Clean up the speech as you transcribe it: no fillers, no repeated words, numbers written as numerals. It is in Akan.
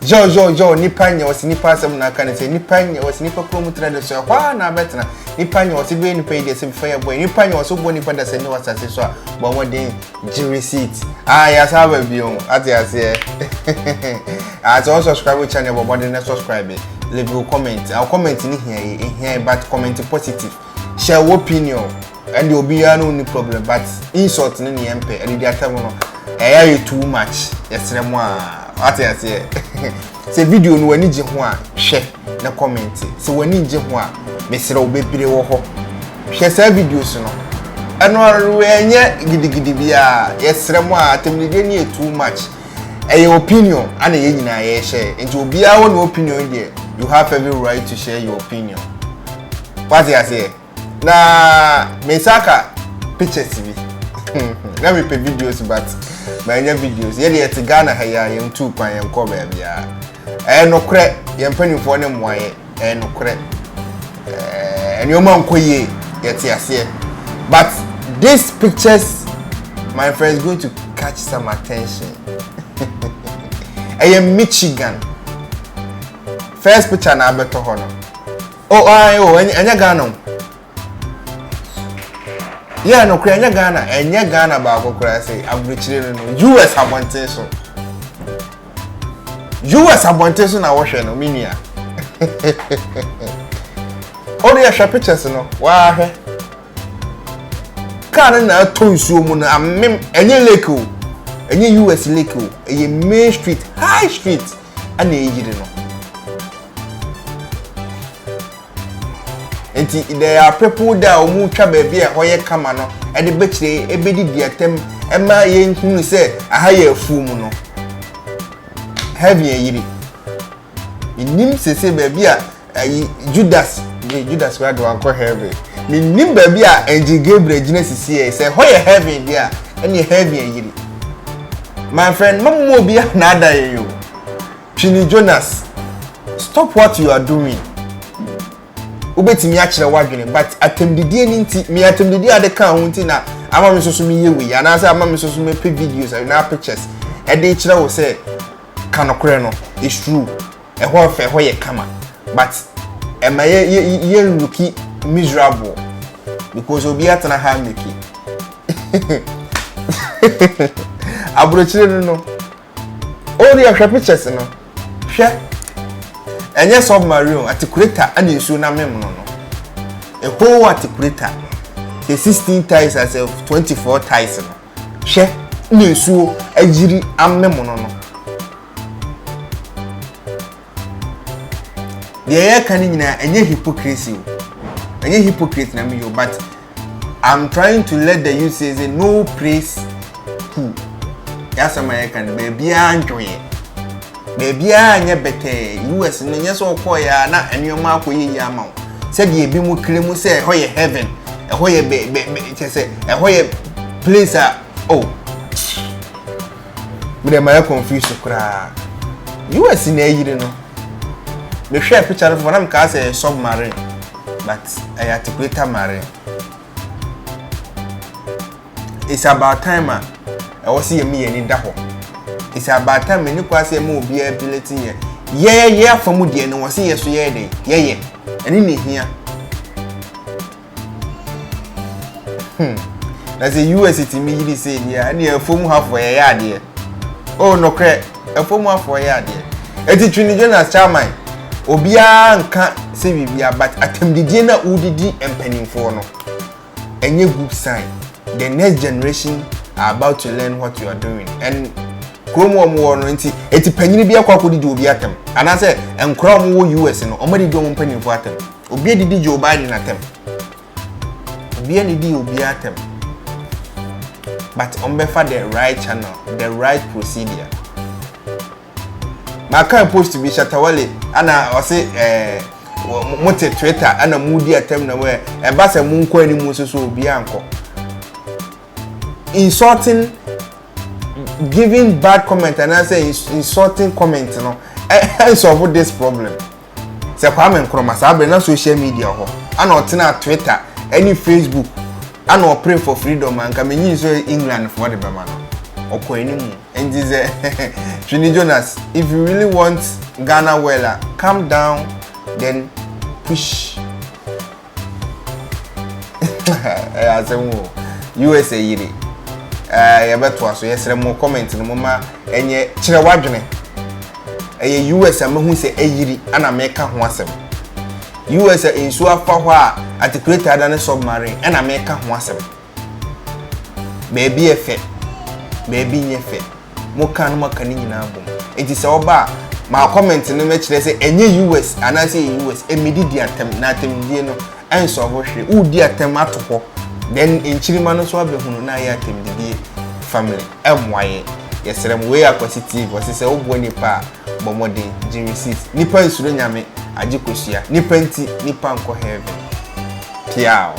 Jo nipa nya wasi nipa asem na kan say nipa nya wasi nipa promo trade so kwa na betna nipa nya wasi be nipa ide sem fa ya boy nipa nya wasi bo nipa da se ni wasase so bo modern G receipt ya saba biom ati ase so subscribe to channel bo modern subscribe leave a comment our comment ni here but comment positive share your opinion and you be no problem but insult ni mp and the atam no too much yesre mo ati ase se video no wani je ho a hwe na comment se wani je ho a mesere obebire wo ho hwe sa videos no eno aru enye gidigidi bia yesre mo a atemnide ni too much opinion ana ye nyina ye share nti obi a wo no opinion there you have every right to share your opinion what you say na mesaka pictures bi na me pe videos but my videos ye dey Ghana ha ya yen tu kwan yen ko ba bia no kre yen panifo ne moaye no kre enioma nkoye yete ase but these pictures my friend is going to catch some attention. I am Michigan first picture na beto hono enya Ghana yeah no kre enya Ghana ba akokora say abrichire no US abonte so na wo hwe no minia ori ya pictures no wa hwe kan na tonsuo mu na amem enye lake o enye US lake o eye main street high street ana eyire no enti there are people that omu twa ba bia hoye kama no e de bekire ebedi diatem ema ye nhunu se aha ye afu mu no heavy eyiri nim sese ba bia Judas grad wan ko heavy nim ba bia enji Gabriel gina sisi se hoye heavy dia ene heavy eyiri my friend mammo bia na ada yo Twene Jonas stop what you are doing ubetimi akire wadwene but atemdidie ni nti mi atemdidie ade kan ho nti na ama me soso mi yewe ya na say ama me soso me pe videos na pictures e de kire wo say kanokore no is true e ho fe ho ye kama but e ma ye looki miserable because obi atana ha meki abrochire no all your pictures no hwe enye submarine articulator and you na mem no a whole articulator the 16 ties as of 24 ties no hwe na esuo agiri amem no the air kan nyina enye hypocrisy enye hypocrite na me yo but I'm trying to let the youth say no praise who yasa my kan baby anjoye baby anya bete US no nye so ko ya na enioma akoye ya ma se de ebi mu kremu se hoye heaven hoye be se hoye place oh me dey my confuse kra US na yire no me share picture of one ka say submarine but I articulator marine it's about time I was see me any daho it's about time me kwa say me obi ability ye afamu de no was see so ye dey ye eni ne hia na say US it me yiri say dia na afamu hafo ye ya de oh no kre afamu hafo ya de eti Twene Jonas chairman obia nka se bibia but atemdidie na udidi empanimfo no enye good sign the next generation are about to learn what you are doing and kromo mo no nti eti panyini bia kwa kodidi obi atem ana se enkro mo wo US no omadi do mo mpanimfo atem obi didi Joe Biden atem obi ani di obi atem but ombefa the right channel the right procedure ma kan post bi Shatawale ana o se mote Twitter ana mudi atem na we e ba se mu nko ani mu so obi anko insulting giving bad comment and I say insulting comment no and solve this problem se kwa men kroma sabe na social media ho ana otena Twitter any Facebook ana pray for freedom and come yin so England for the bema no okọ enimu And this Twene Jonas, if you really want Ghana well, calm down, then push. USA yiri. Ya beto aso yesere mo comment no mama enye kire wadwene. US amahu se eyiri ana meka ho asem. US insu afa ho a articulate ada ne submarine ana meka ho asem. Baby efe. Baby nyefe. Mo kan mo kan nyina bom. Enti se oba ma comment no me kire se enye US ana se US emidi di atem na atem die no enso hwe u di atem atoko. Then in Chirimano so abehunu na ya atem di family emwaye yeserem we positive o se obo nipa bomodin jiri seat nipa nsuro nyame agikosua nipa nti nipa nko heaven piao.